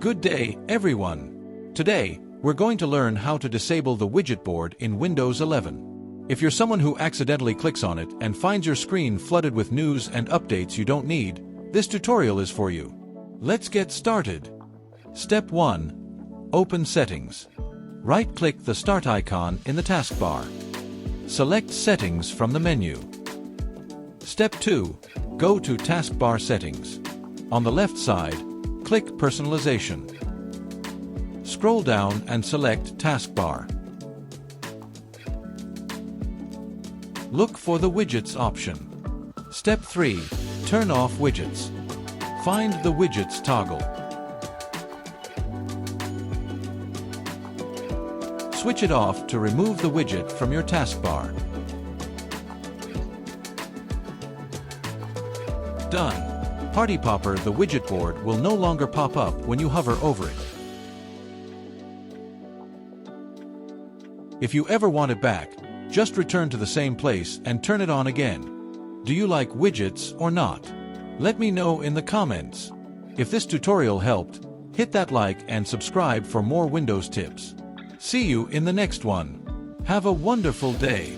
Good day, everyone. Today, we're going to learn how to disable the widget board in Windows 11. If you're someone who accidentally clicks on it and finds your screen flooded with news and updates you don't need, this tutorial is for you. Let's get started. Step 1. Open Settings. Right-click the Start icon in the taskbar. Select Settings from the menu. Step 2. Go to Taskbar Settings. On the left side, click Personalization. Scroll down and select Taskbar. Look for the Widgets option. Step 3. Turn off widgets. Find the Widgets toggle. Switch it off to remove the widget from your taskbar. Done. Party Popper, the widget board, will no longer pop up when you hover over it. If you ever want it back, just return to the same place and turn it on again. Do you like widgets or not? Let me know in the comments. If this tutorial helped, hit that like and subscribe for more Windows tips. See you in the next one. Have a wonderful day.